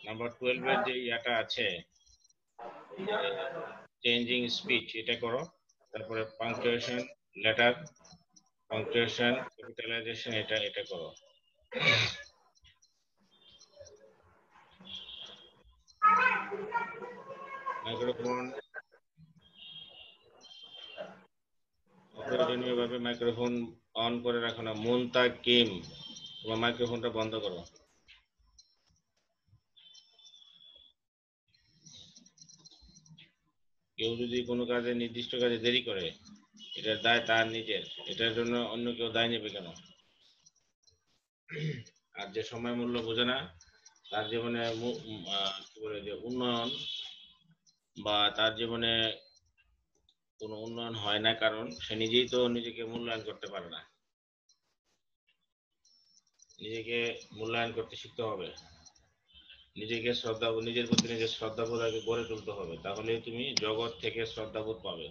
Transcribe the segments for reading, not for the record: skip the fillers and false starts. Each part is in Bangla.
নাম্বার 12 এর যে ইয়াটা আছে চেঞ্জিং স্পিচ, এটা করো। তারপরে পাংচুয়েশন, লেটার, পাংচুয়েশন, ক্যাপিটালাইজেশন, এটা করো। মাইক্রোফোন অপ্রয়োজনীয়ভাবে মাইক্রোফোন অন করে রাখো না। মুনতাকিম, তোমার মাইক্রোফোনটা বন্ধ করো। কেউ যদি কোনো কাজে, নির্দিষ্ট কাজে দেরি করে, এটার দায় তার নিজের, এটার জন্য অন্য কেউ দায় নেবে কেন? আর যে সময় মূল্য বোঝে না, তার জীবনে কি বলে যে উন্নয়ন বা তার জীবনে কোনো উন্নয়ন হয় না, কারণ সে নিজেই তো নিজেকে মূল্যায়ন করতে পারে না। নিজেকে মূল্যায়ন করতে শিখতে হবে, নিজেকে নিজের প্রতি নিজের শ্রদ্ধাবোধ আগে গড়ে তুলতে হবে, তাহলেই তুমি জগৎ থেকে শ্রদ্ধাবোধ পাবে।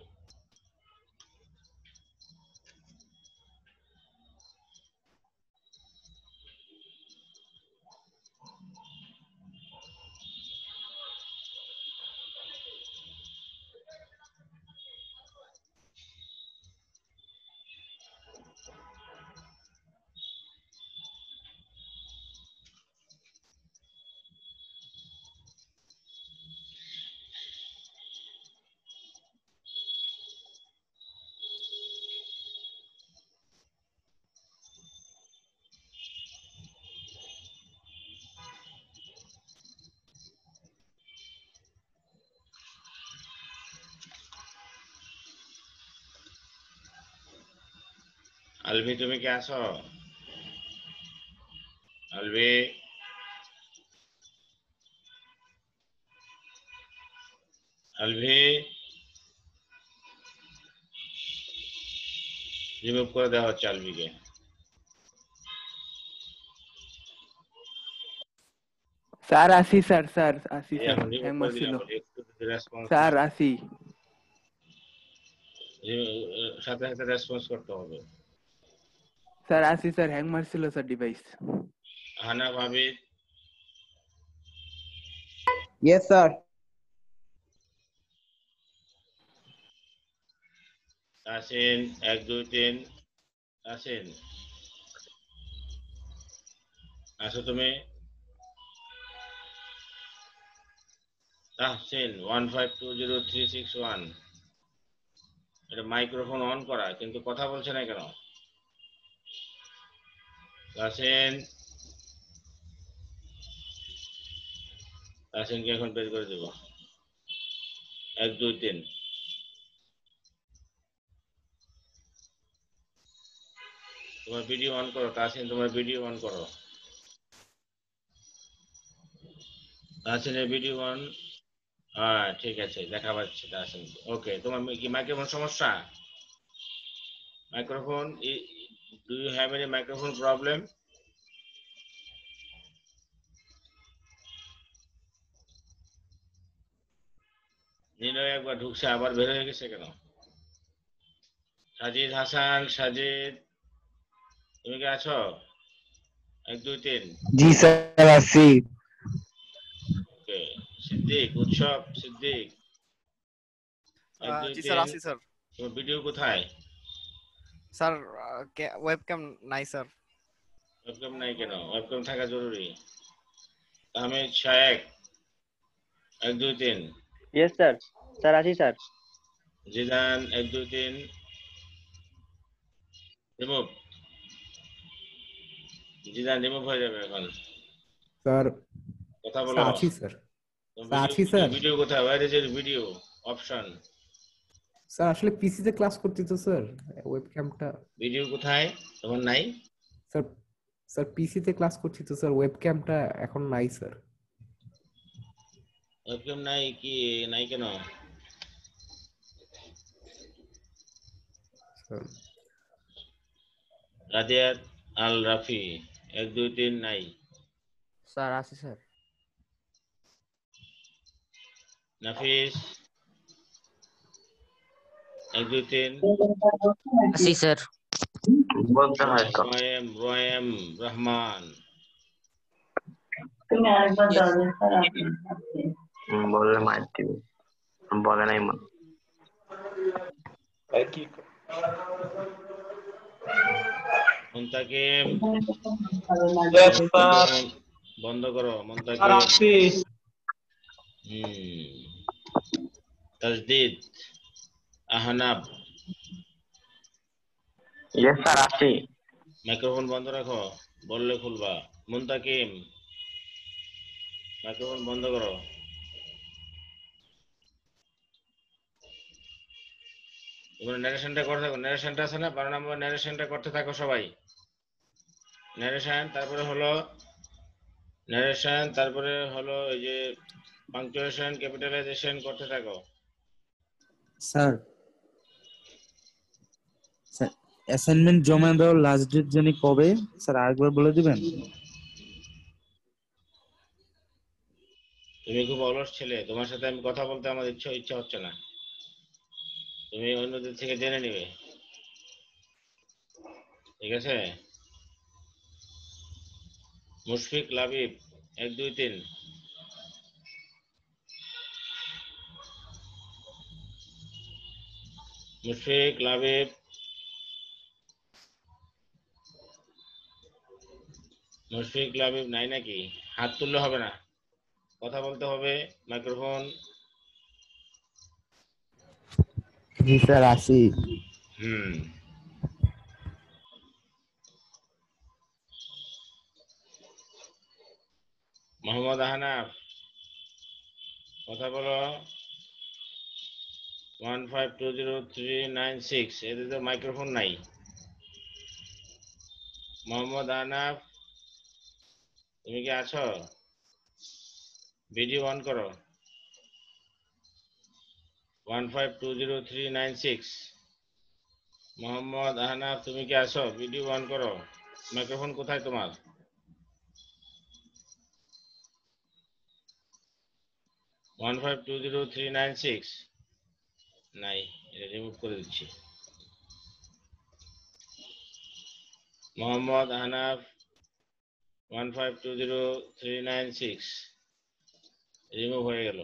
আলভি, তুমি কি আছো? আলভি, আলভি, রিমুভ করে দেওয়া হচ্ছে আলভিকে। স্যার আসি, স্যার স্যার আসি, এই স্যার এখন রিমুভ হ্যাং করে মারছিল। দিলাম, একটু রেসপন্স স্যার নাই, আসি। সাথে সাথে রেসপন্স করতে হবে। স্যার আসি, স্যার হ্যাং মারছিল স্যার ডিভাইস। হানা ভাবি, Yes, sir. তাসিন 1 2 3, তাসিন আসো তুমি। তাহসিন 1520361, এটা মাইক্রোফোন অন করা কিন্তু কথা বলছে না কেন? তাসিন, তাসিনকে এখন বের করে দেব। 1 2 3, তোমার ভিডিও অন করো। তাসিন, তোমার ভিডিও অন করো। তাসিনের ভিডিও অন। হ্যাঁ ঠিক আছে, দেখা পাচ্ছে তাসিন। ওকে, তোমার কি মাইক্রোফোন সমস্যা? Microphone, do you have any microphone problem? Niloy একবার ঢুকছে, আবার বের হয়ে গেছে কেন? সাজিদ হাসান, সাজিদ তুমি কি আছো? 1 2 3। জি স্যার, আছি। ওকে, সিদ্দিক, উৎসব সিদ্দিক 1 2 জি স্যার 3। আছি স্যার। তোমার ভিডিও কোথায়? স্যার ওয়েবক্যাম নাই স্যার। ওয়েবক্যাম নাই কেন? ওয়েবক্যাম থাকা জরুরি। আহমেদ শায়েক 1 2 3। ইয়েস স্যার, স্যার আছি sir. Zidane 1 2 3, remove. Zidane remove হয়ে যাবে এখন। স্যার কথা বলো। আছি স্যার। আছি ভিডিও, স্যার। ভিডিও কোথায়? Where is your video option? Sir আসলে পিসি তে ক্লাস করতে তো স্যার, ওয়েবক্যামটা। ভিডিও কোথায় তোমার? নাই স্যার, স্যার পিসি তে ক্লাস করছি তো স্যার, ওয়েবক্যামটা এখন নাই স্যার। ওয়েবক্যাম নাই? কি নাই কেন? স্যার রাদিয়াত আল রাফি 1 2 3 নাই। স্যার আছি স্যার। নাফিস 1 2 3। আছি স্যার। রোয়েম রহমান বললে মার দিবে বলে নাই মন মুনতাকিম Yes, sir. মিক্রোফোন বন্ধ করো Sir, মুনতাকিম। আসি। তাজদিদ আহনাব ইয়েস স্যার আসি মাইক্রোফোন বন্ধ রাখো, বললে খুলবা। মুনতাকিম মাইক্রোফোন বন্ধ করো। তোমরা ন্যারেশনটা করতে থাকো, ন্যারেশনটা আছে না 12 নম্বর, ন্যারেশনটা করতে থাকো সবাই। ন্যারেশন, তারপরে হলো ন্যারেশন, তারপরে হলো এই যে পাংচুয়েশন, ক্যাপিটালাইজেশন করতে থাকো। স্যার স্যার অ্যাসাইনমেন্ট জমা দেওয়ার লাস্ট ডেট জানি কবে স্যার আরেকবার বলে দিবেন। তুমি খুব অলস ছেলে, তোমার সাথে আমি কথা বলতে আমার ইচ্ছা হচ্ছে না। তুমি অন্যদের থেকে জেনে নিবে, ঠিক আছে? মুশফিক লাবিব 1 2 3। মুশফিক লাবিব, মুশফিক লাবিব নাই নাকি? হাত তুললে হবে না, কথা বলতে হবে। মাইক্রোফোন। জি স্যার আসি। মোহাম্মদ আহনাফ কথা বলো। 1520396, এতে তো মাইক্রোফোন নাই। মোহাম্মদ আহনাফ তুমি কি আছো? ভিডিও অন করো। 1520396, মোহাম্মদ আহনাফ তুমি কি আছো? ভিডিও অন করো। মাইক্রোফোন কোথায় তোমার? One five two zero three nine six নাই, এটা রিমুভ করে দিচ্ছি। মোহাম্মদ আহনাফ 1520396 রিমুভ হয়ে গেল।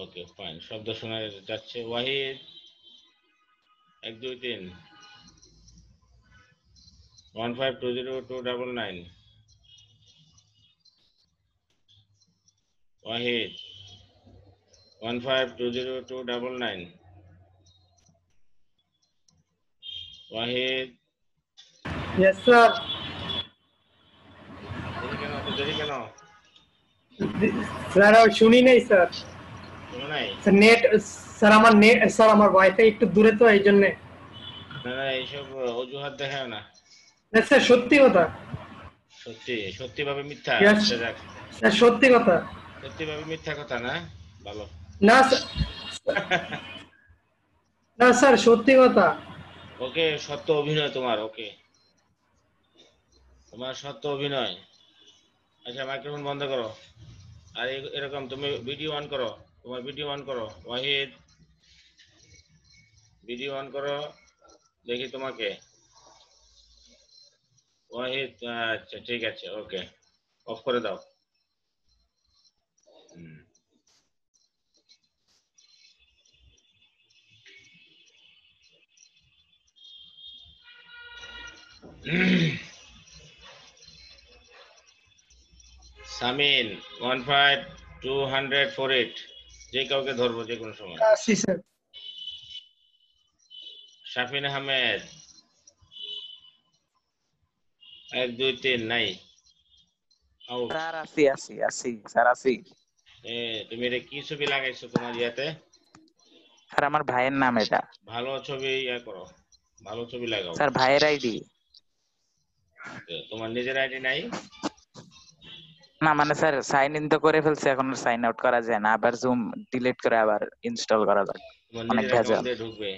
ওকে ফাইন, শব্দ শোনা যাচ্ছে। ওয়াহিদ 1 2 3 1520299। ওয়াহিদ 1520299। Wahid Yes, sir. দেরি কেন, তো দেরি কেন? স্যার আমি শুনি নাই স্যার। শোনো নাই? স্যার নেট, স্যার আমার ওয়াইফাই একটু দূরে তো এই জন্য। না না, এইসব অজুহাত দেখাও না। না স্যার সত্যি কথা। সত্যি সত্যি ভাবে মিথ্যা? Yes, আচ্ছা যাক, স্যার সত্যি কথা। সত্যি ভাবে মিথ্যা কথা না, ভালো। না স্যার, না স্যার সত্যি কথা। ওকে, সত্য অভিনয় তোমার, ওকে তোমার সত্য অভিনয়। আচ্ছা মাইক্রোফোন বন্ধ করো। আর এরকম তুমি ভিডিও অন করো, তোমার ভিডিও অন করো। ওয়াহিদ ভিডিও অন করো, দেখি তোমাকে। ওয়াহিদ আচ্ছা ঠিক আছে, ওকে অফ করে দাও। সামিন 15248, যে কাউকে ধরবো যে কোনো সময়। আসি স্যার। শাফিন আহমেদ 1 2 3 নাই, আউট। স্যার আসি স্যার আসি। তুমি এটা কি ছবি লাগাইছো তোমার ইয়াতে? স্যার আমার ভাইয়ের নাম এটা। ভালো ছবি ইয়া করো, ভালো ছবি লাগাও। স্যার ভাইয়ের আইডি। তোমার নিজের আইডি নাই? না মানে স্যার সাইন ইন তো করে ফেলছে, এখন সাইন আউট করা যায় না, আবার জুম ডিলিট করে আবার ইনস্টল করা লাগে, তোমার অনেক নিজের ভেজাল। অ্যাকাউন্ট দিয়ে ঢুকবে।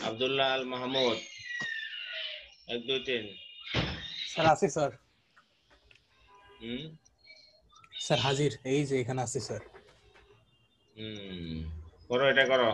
আব্দুল্লাহ আল মাহমুদ 1 2 3। স্যার আসি স্যার। স্যার হাজির, এই যে এখানে আছি স্যার। করো, এটা করো।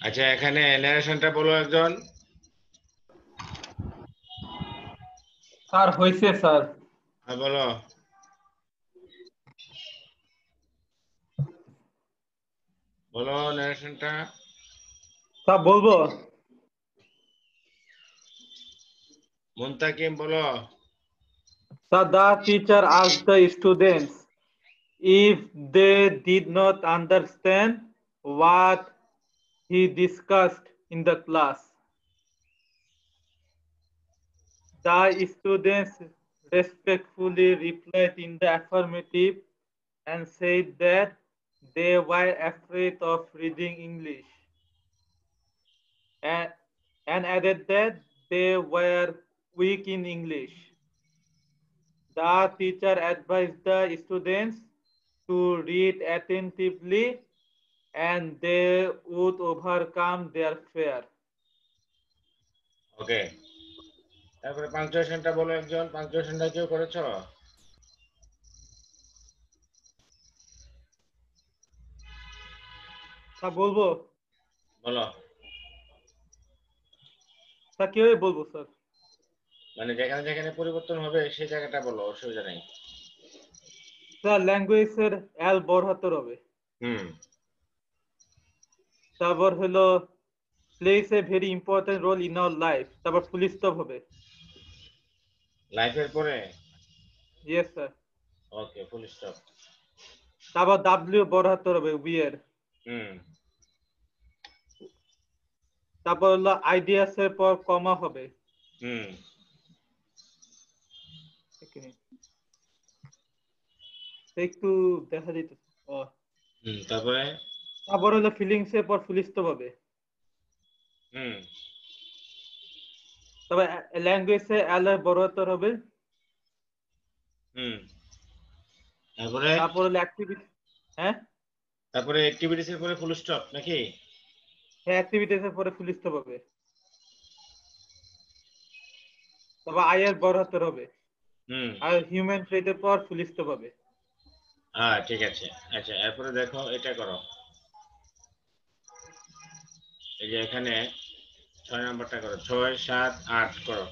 আচ্ছা, এখানে ন্যারেশনটা বলো একজন। স্যার হয়েছে স্যার। হ্যাঁ, বলো। বলো ন্যারেশনটা। স্যার বলবো? মুনতাকিম বলো। Sir, the teacher asked the students if they did not understand what he discussed in the class. The students respectfully replied in the affirmative and said that they were afraid of reading English and, and added that they were weak in English. The teacher advised the students to read attentively and they would overcome their fear. ওকে, তারপরে পাংচুয়েশনটা বলো একজন। পাংচুয়েশনটা কেউ করেছো? স্যার বলবো? বলো। স্যার কিভাবে বলবো স্যার? মানে যেখানে যেখানে পরিবর্তন হবে সেই জায়গাটা বলো, অসুবিধা নেই। স্যার ল্যাঙ্গুয়েজের এল বড় হাতের হবে। তারপর হলো place a very important role in our life, তারপর ফুল স্টপ হবে। লাইফের পরে? Yes sir. Okay, full stop. তারপর ডাব্লিউ বড় হাতের হবে, উইয়ার। তারপর হলো আইডিয়াস এর পর কমা হবে। একটু দেখা যেত। তারপরে? তারপর হলো ফিলিংস এর পর ফুল স্টপ হবে। তবে ল্যাঙ্গুয়েজে এল এর বড় হাতের হবে। তারপর হলো অ্যাক্টিভিটি। হ্যাঁ, তারপরে অ্যাক্টিভিটিস এর পরে ফুল স্টপ নাকি? হ্যাঁ, অ্যাক্টিভিটিস এর পরে ফুল স্টপ হবে। তবে আই এর বড় হাতের হবে। আর হিউম্যান ট্রেডের পর ফুল স্টপ হবে। হ্যাঁ, ঠিক আছে। আচ্ছা, এরপরে দেখো এটা করো। এই যে এখানে 6 নাম্বারটা করো। 6, 7, 8 করো।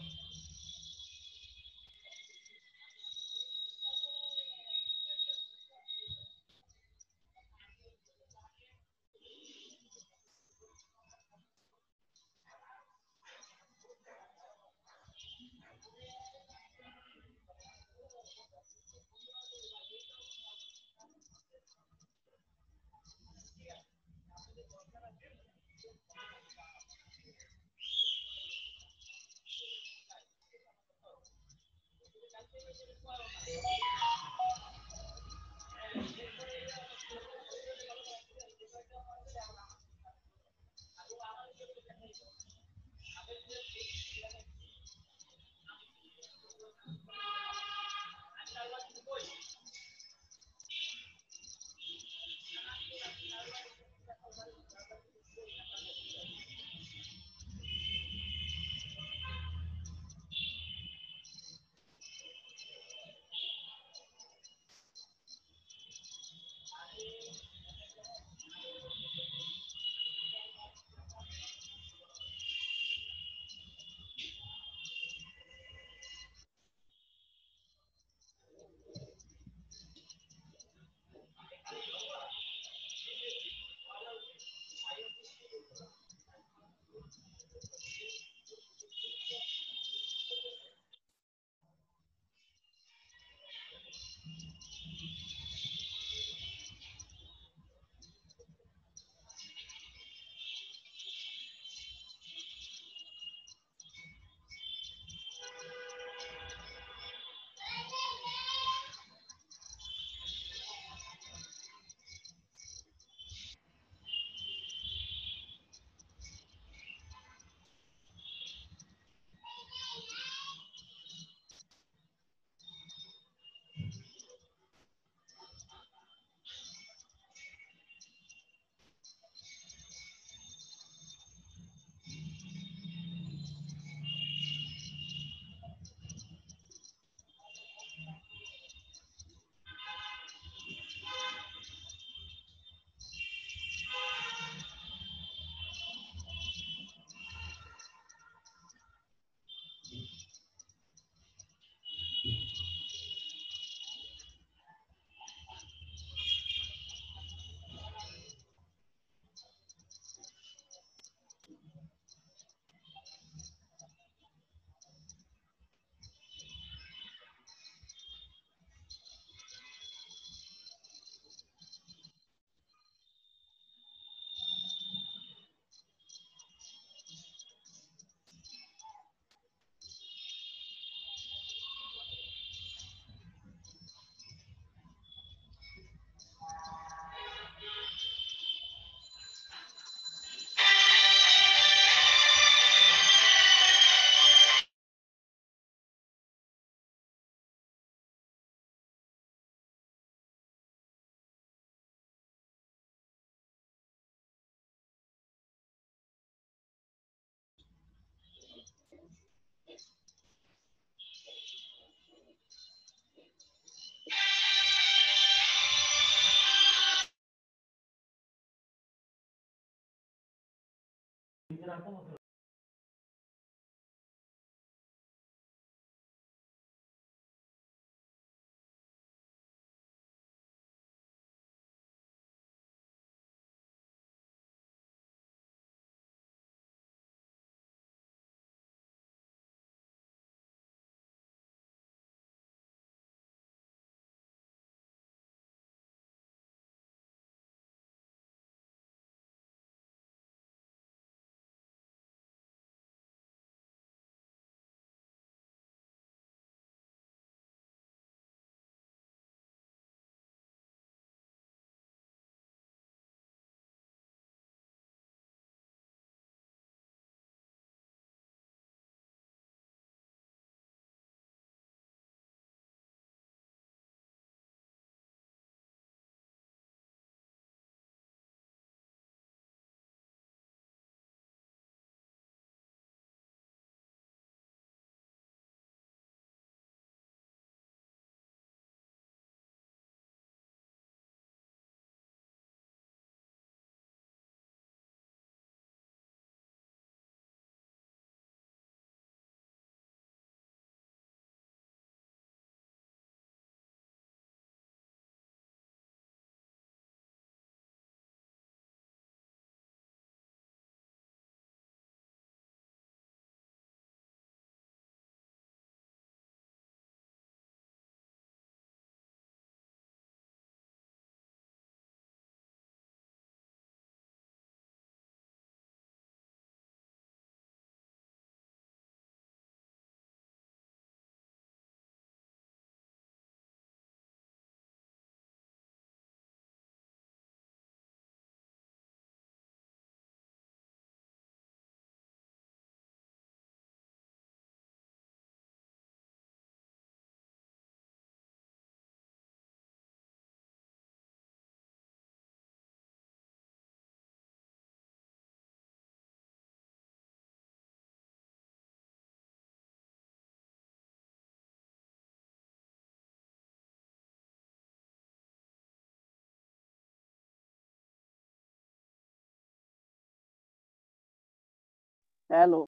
হ্যালো।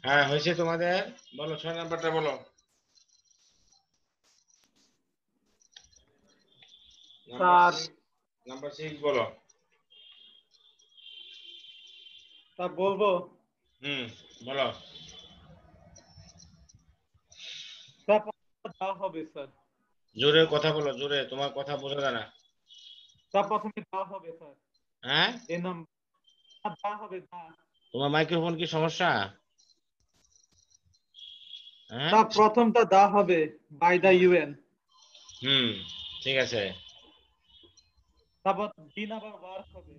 হ্যাঁ হয়েছে তোমাদের, বলো 6 নাম্বারটা বলো। স্যার নাম্বার 6 বলো। স্যার বলবো? বলো। স্যার দেওয়া হবে স্যার। জোরে কথা বলো, জোরে, তোমার কথা বোঝা যায় না। স্যার প্রথমে দেওয়া হবে স্যার। হ্যাঁ এই নাম্বার দেওয়া হবে স্যার। তোমার মাইক্রোফোন কি সমস্যা? হ্যাঁ স্যার প্রথমটা দেওয়া হবে বাই দা ইউএন। ঠিক আছে। তারপর দিন আবার ওয়ার্ক হবে।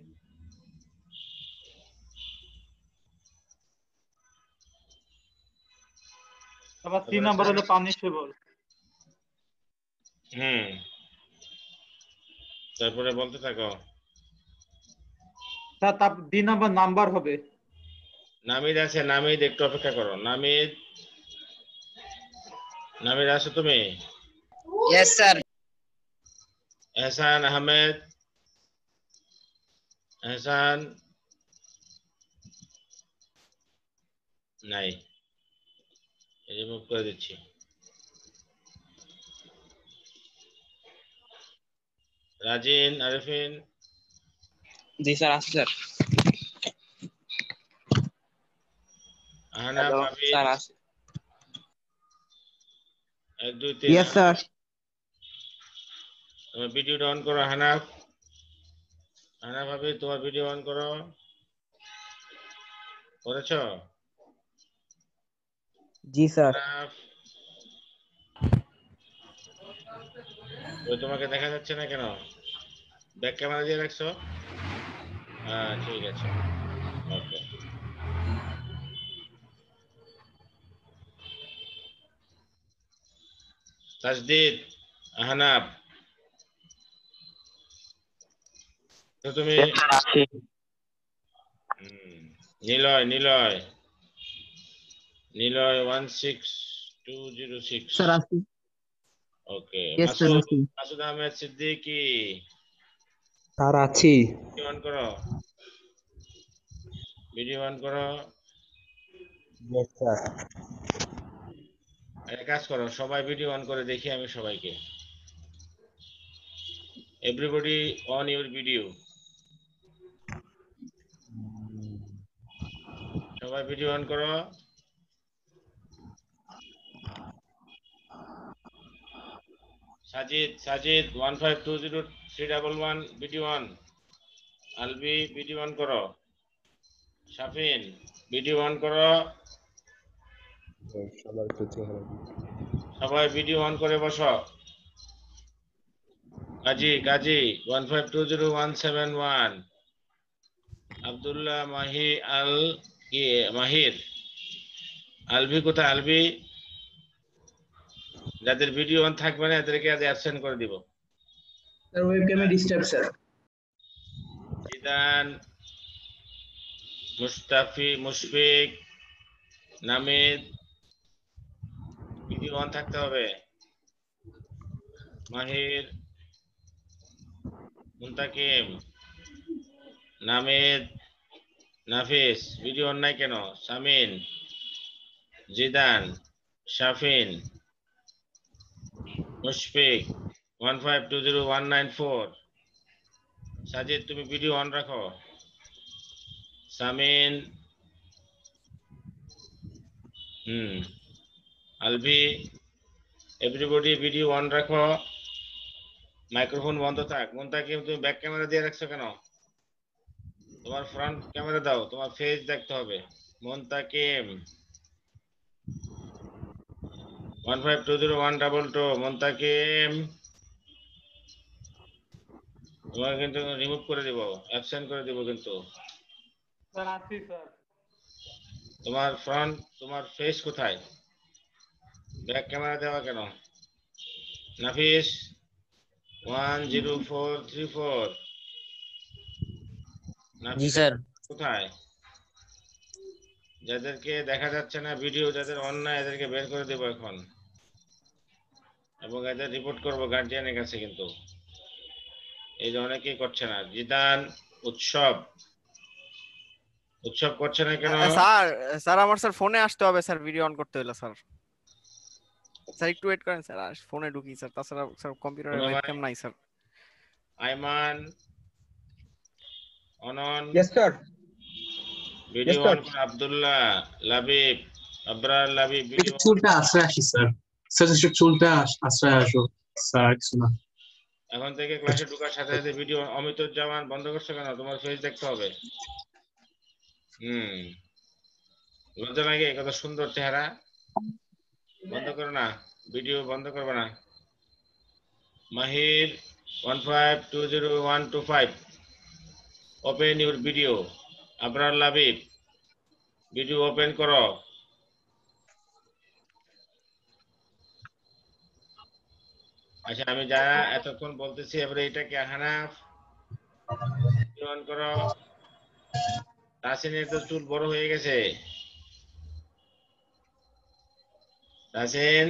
তারপর 3 নাম্বার হলো পানিশেবল। তারপরে বলতে থাকো। স্যার তারপর 2 নাম্বার নাম্বার হবে। নামিদ আছে, নামিদ একটু অপেক্ষা করো। নামিদ, নামিদ আছো তুমি? Yes sir. এহসান আহমেদ, এহসান নাই, রিমুভ করে দিচ্ছি। রাজিন, আরিফিন। जी सर आशी सर। আহনা, ভাবি। सर आशी। 1 2 3। Yes sir. তোমার ভিডিওটা অন করো হানাফ। হানাফ ভাবি তোমার ভিডিও অন করো। করেছো? जी सर। হানাফ, ওই তোমাকে দেখা যাচ্ছে না কেন? ব্যাক ক্যামেরা দিয়ে রাখছো? হ্যাঁ ঠিক আছে, ওকে। তাজদিদ, আহনাব, তো তুমি Yes, sir, আসি। নিলয় নিলয় নিলয় 16206 স্যার আসি। ওকে। ইয়েস স্যার মাসুদ আসি। মাসুদ আহমেদ সিদ্দিকী স্যার আছি। ভিডিও অন করো, ভিডিও অন করো। Yes sir. এক কাজ করো, সবাই ভিডিও অন করে দেখি আমি সবাইকে। এভরিবডি অন ইউর ভিডিও, সবাই ভিডিও অন করো। Sajid Sajid 1520311 video on. Albi video on করো। শাফিন ভিডিও অন করো। সবাই ভিডিও অন করে বসো। কাজী কাজী 1520171 আব্দুল্লাহ মাহি আল মাহির। আলবি কোথায়? আলবি যাদের ভিডিও অন থাকবে না এদেরকে আজ অ্যাবসেন্ট করে দিব। স্যার ওয়েবক্যামে disturb sir. Zidan, Mushfiq, Namid video on থাকতে হবে। মাহির, মুনতাকিম, নামিদ, নাফিস ভিডিও অন নাই কেন? সামিন, জিদান, শাফিন, মুশফিক 1520194 সাজিদ তুমি ভিডিও অন রাখো। Samin, Alvi everybody video on রাখো, মাইক্রোফোন বন্ধ থাক। মুনতাকিম তুমি ব্যাক ক্যামেরা দিয়ে রাখছো কেন? তোমার ফ্রন্ট ক্যামেরা দাও, তোমার ফেস দেখতে হবে। মুনতাকিম 1520122 মুনতাকিম তোমার কিন্তু রিমুভ করে দিব, অ্যাবসেন্ট করে দিব কিন্তু। স্যার আসি স্যার। তোমার ফ্রন্ট, তোমার ফেস কোথায়? ব্যাক ক্যামেরা দেওয়া কেন? নাফিস 10434 জি স্যার। কোথায়? যাদেরকে দেখা যাচ্ছে না ভিডিও, যাদের অন না এদেরকে বের করে দেব এখন, এবং এদের রিপোর্ট করব গার্ডিয়ানের কাছে। কিন্তু এই যে অনেকেই করছে না। জিদান, উৎসব করছে না কেন? স্যার স্যার আমার স্যার ফোনে আসতে হবে স্যার, ভিডিও অন করতে হলো স্যার। স্যার একটু ওয়েট করেন স্যার, ফোনে ঢুকি স্যার, তাছাড়া স্যার কম্পিউটারে ওয়েবক্যাম নাই sir. Aiman, Anan yes sir. Video on করে। আব্দুল্লাহ, লাবিব, আবরার লাবিব ভিডিও। চুলটা আশ্রয় আসি স্যার। স্যার চুলটা আশ্রয় আসো স্যার, কিছু না। এখন থেকে ক্লাসে ঢোকার সাথে সাথে ভিডিও। অমিতুজ্জামান বন্ধ করছো কেন? তোমার ফেস দেখতে হবে। লজ্জা লাগে? কত সুন্দর চেহারা। বন্ধ করো না, ভিডিও বন্ধ করবে না। মাহির 1520125 open your video. Abrar Labib video open করো। আচ্ছা আমি যা এতক্ষণ বলতেছি এবারে এটাকে আহনাফ অন করো। তাসিনের তো চুল বড় হয়ে গেছে। তাসিন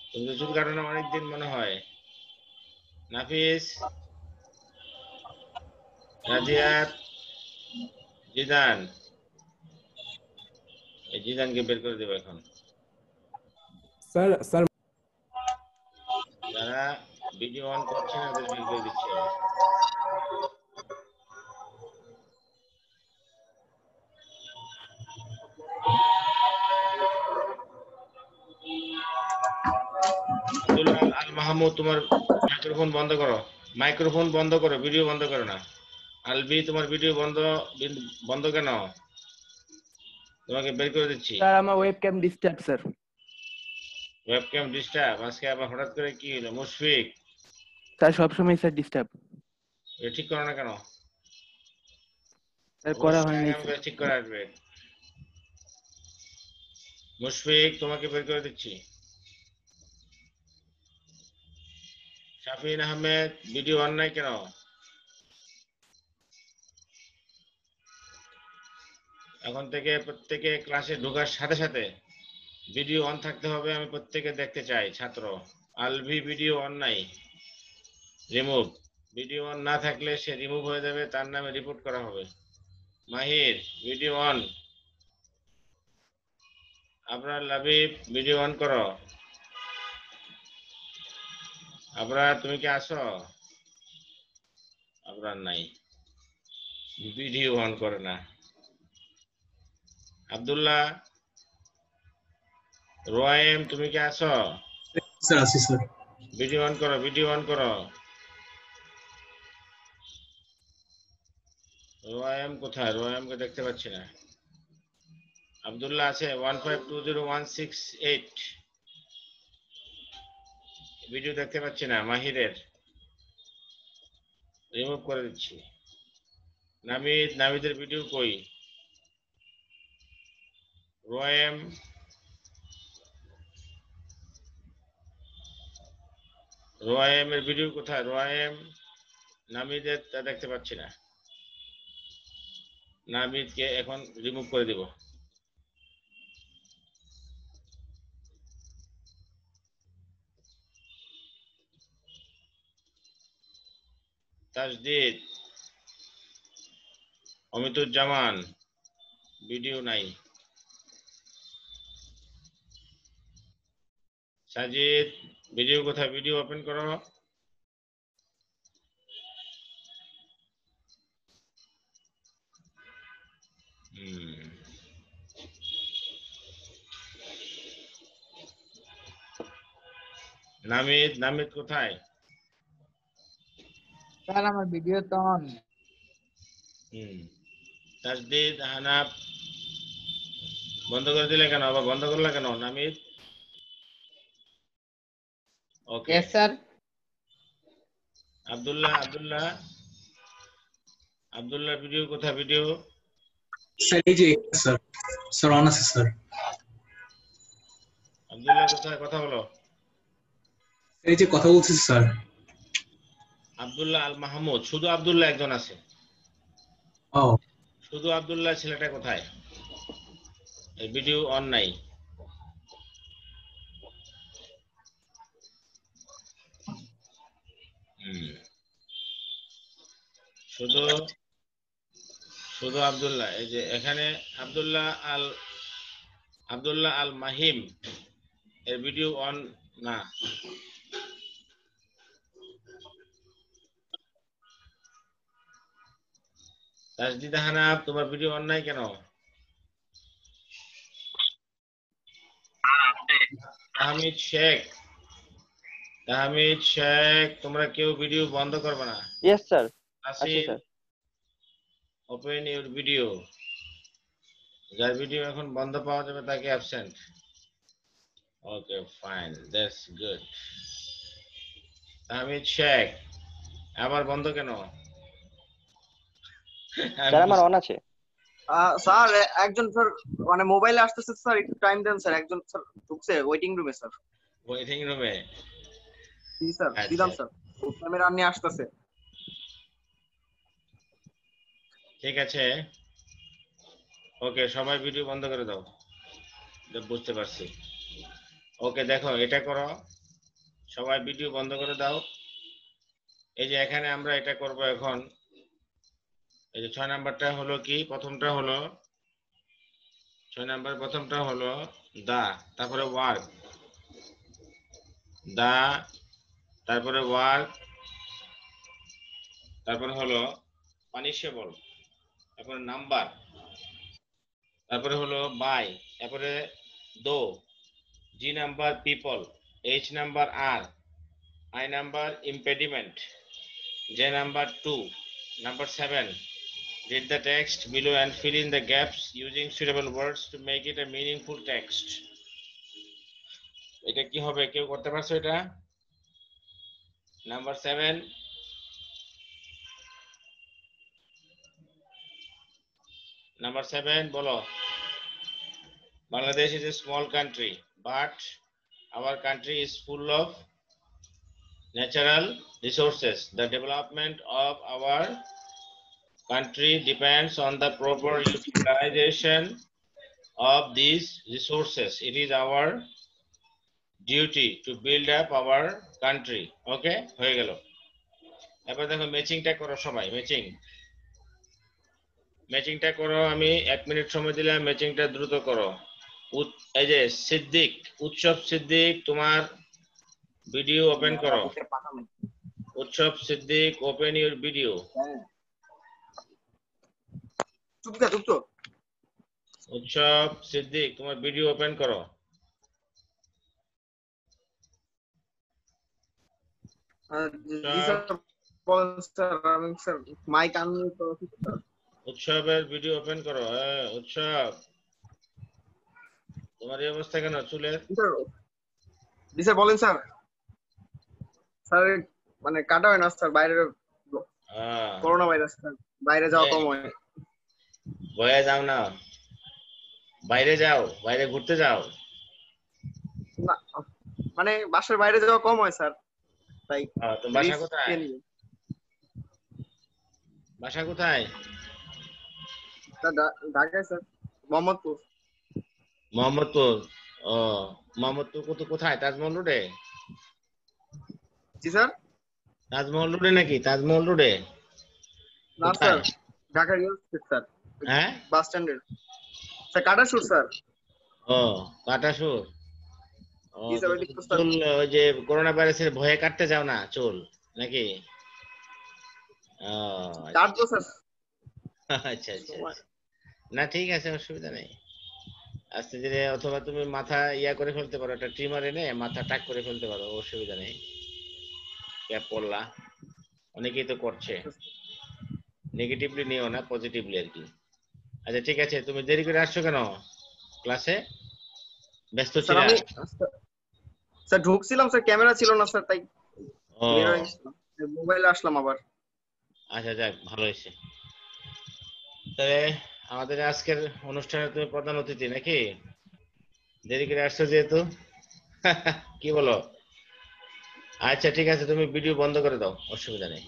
তুমি তো চুল কাটানো অনেকদিন মনে হয়। নাফিস, রাজিয়াত, জিদান, এই জিদানকে বের করে দেবো এখন। স্যার স্যার যারা ভিডিও অন করছে না ওদের বের করে দিচ্ছি আমি। আব্দুল্লাহ আল মাহমুদ তোমার মাইক্রোফোন বন্ধ করো, মাইক্রোফোন বন্ধ করো, ভিডিও বন্ধ করো না। আলবি তোমার ভিডিও বন্ধ কেন? তোমাকে বের করে দিচ্ছি। স্যার আমার webcam disturb sir. Webcam disturb? আজকে আবার হঠাৎ করে কি হলো? মুশফিক স্যার সবসময় স্যার ডিস্টার্ব। এটা ঠিক করো না কেন? স্যার করা হয়নি। ঠিক করে আসবে। মুশফিক তোমাকে বের করে দিচ্ছি। শাফিন আহমেদ ভিডিও অন নাই কেন? এখন থেকে প্রত্যেকে ক্লাসে ঢোকার সাথে সাথে ভিডিও অন থাকতে হবে, আমি প্রত্যেকে দেখতে চাই। ছাত্র আলভি ভিডিও অন নাই, রিমুভ। ভিডিও অন না থাকলে সে রিমুভ হয়ে যাবে, তার নামে রিপোর্ট করা হবে। মাহির ভিডিও অন। আপনার লাবিব ভিডিও অন করো। আপনার তুমি কি আসো? আপনার নাই, ভিডিও অন করে না। আব্দুল্লাহ, রোয়েম তুমি কি আসো? স্যার আছি স্যার। ভিডিও অন করো, ভিডিও অন করো। রোয়েম কোথায়? রোয়েমকে দেখতে পাচ্ছি না। আব্দুল্লাহ আছে 1520168, ভিডিও দেখতে পাচ্ছি না। মাহিরের রিমুভ করে দিচ্ছি। নামিদ, নামিদের ভিডিও কই? রোয়েম, রোয়েমের ভিডিও কোথায়? রোয়েম, নামিদের তা দেখতে পাচ্ছি না। নামিদকে এখন রিমুভ করে দিব। তাজদিদ, অমিতুজ্জামান ভিডিও নাই। সাজিদ ভিডিও কোথায়? ভিডিও ওপেন করো। নামিদ, নামিদ কোথায়? স্যার আমার ভিডিও তো অন। তাজদিদ, হানাফ বন্ধ করে দিলে কেন? আবার বন্ধ করলে কেন Namid? Okay yes sir. Abdullah, Abdullah, Abdullah video কোথায়? ভিডিও স্যার এই যে স্যার, স্যার অন আছে স্যার। আব্দুল্লাহ কোথায়? কথা বলো। এই যে কথা বলছি স্যার। আব্দুল্লাহ আল মাহমুদ, শুধু আব্দুল্লাহ একজন আছে। ও, শুধু আব্দুল্লাহ ছেলেটা কোথায়? এই ভিডিও অন নাই। শুধু শুধু আব্দুল্লাহ। এই যে এখানে আব্দুল্লাহ আল মাহিম এর ভিডিও অন না। তাজদিদ হানাফ তোমার ভিডিও অন নাই কেন? তাহমিদ শেখ, তাহমিদ শেখ তোমরা কেউ ভিডিও বন্ধ করবে না। Yes sir. আছি Asif, sir. Open your video. যার ভিডিও এখন বন্ধ পাওয়া যাবে তাকে absent. Okay fine, that's good. Tahmid Sheikh আবার বন্ধ কেন? স্যার আমার অন আছে। স্যার একজন স্যার মানে মোবাইলে আসতেছে স্যার, একটু টাইম দেন স্যার। একজন স্যার ঢুকছে ওয়েটিং রুমে স্যার। ওয়েটিং রুমে? জি স্যার, দিলাম স্যার। ক্যামেরা নিয়ে আসতেছে। ঠিক আছে, ওকে সবাই ভিডিও বন্ধ করে দাও। বুঝতে পারছি। ওকে দেখো এটা করো, সবাই ভিডিও বন্ধ করে দাও। এই যে এখানে আমরা এটা করব এখন। এই যে 6 নাম্বারটা হলো কি? প্রথমটা হলো 6 নাম্বার, প্রথমটা হলো দা, তারপরে ওয়ার্ক, দা, তারপরে ওয়ার্ক, তারপরে হলো পানিশেবল, তারপরে নাম্বার, তারপরে হলো বাই, তারপরে দো, G number people, H number R, I number impediment, J number 2, number 7, read the text below and fill in the gaps using suitable words to make it a meaningful text. এটা কি হবে? কেউ করতে পারছো এটা? নাম্বার 7, নাম্বার 7 বলো। Bangladesh is a small country, but our country is full of natural resources. The development of our country depends on the proper utilization of these resources. It is our duty to build up our country. Okay, হয়ে গেল। এবার দেখো ম্যাচিংটা করো সবাই, ম্যাচিংটা করো। আমি 1 মিনিট সময় দিলাম, ম্যাচিংটা দ্রুত করো। এই যে সিদ্দিক, উৎসব সিদ্দিক, তোমার ভিডিও ওপেন করো। উৎসব সিদ্দিক, ওপেন ইউর ভিডিও। উৎসব সিদ্দিক, তোমার ভিডিও ওপেন করো। উৎসবের ভিডিও ওপেন করো। উৎসব, তোমার এই অবস্থা কেন চুলের? স্যার বলেন স্যার। স্যার মানে কাটা হয় না স্যার, বাইরে করোনা ভাইরাস স্যার, বাইরে যাওয়া কম হয়। ভয়ে যাও না, বাইরে যাও, বাইরে ঘুরতে যাও। না মানে বাসার বাইরে যাওয়া কম হয় স্যার, তাই। তো বাসা কোথায়? বাসা কোথায়? ঢাকায় স্যার, মোহাম্মদপুর। মোহাম্মদপুর। ও, মোহাম্মদপুর কোথায়? তাজমহল রোডে? জি স্যার। তাজমহল রোডে নাকি? তাজমহল রোডে? না sir, Dhaka real estate sir. হ্যাঁ, বাস স্ট্যান্ডের স্যার, কাটাসুর স্যার। ও, কাটাসুর। চুল ওই যে করোনা ভাইরাসের ভয়ে কাটতে যাও না চুল নাকি? কাটবো স্যার। আচ্ছা আচ্ছা, না ঠিক আছে, অসুবিধা নেই। আস্তে ধীরে, অথবা তুমি মাথা ইয়া করে ফেলতে পারো, একটা ট্রিমার এনে মাথা টাক করে ফেলতে পারো, অসুবিধা নেই। ক্যাপ পরলা, অনেকেই তো করছে। নেগেটিভলি নিও না, পজিটিভলি আর কি। আচ্ছা ঠিক আছে, তুমি দেরি করে আসছো কেন ক্লাসে? ব্যস্ত ছিলা? স্যার ঢুকছিলাম স্যার, ক্যামেরা ছিল না স্যার, তাই মোবাইলে আসলাম আবার। আচ্ছা যাক, ভালো হয়েছে। তাহলে আমাদের আজকের অনুষ্ঠানে তুমি প্রধান অতিথি নাকি? দেরি করে আসছো যেহেতু, কি বলো? আচ্ছা ঠিক আছে, তুমি ভিডিও বন্ধ করে দাও, অসুবিধা নেই।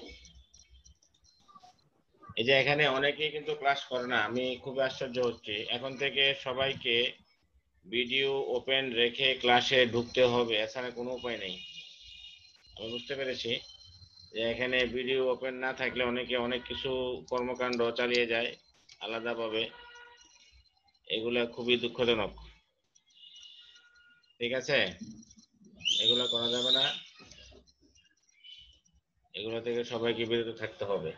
এই যে এখানে অনেকেই কিন্তু ক্লাস করে না, আমি খুব আশ্চর্য হচ্ছি। এখন থেকে সবাইকে ভিডিও ওপেন রেখে ক্লাসে ঢুকতে হবে, এছাড়া কোনো উপায় নেই। আমি বুঝতে পেরেছি যে এখানে ভিডিও ওপেন না থাকলে অনেকে অনেক কিছু কর্মকাণ্ড চালিয়ে যায় আলাদাভাবে, এগুলা খুবই দুঃখজনক। ঠিক আছে, এগুলা করা যাবে না, এগুলো থেকে সবাইকে বিরত থাকতে হবে।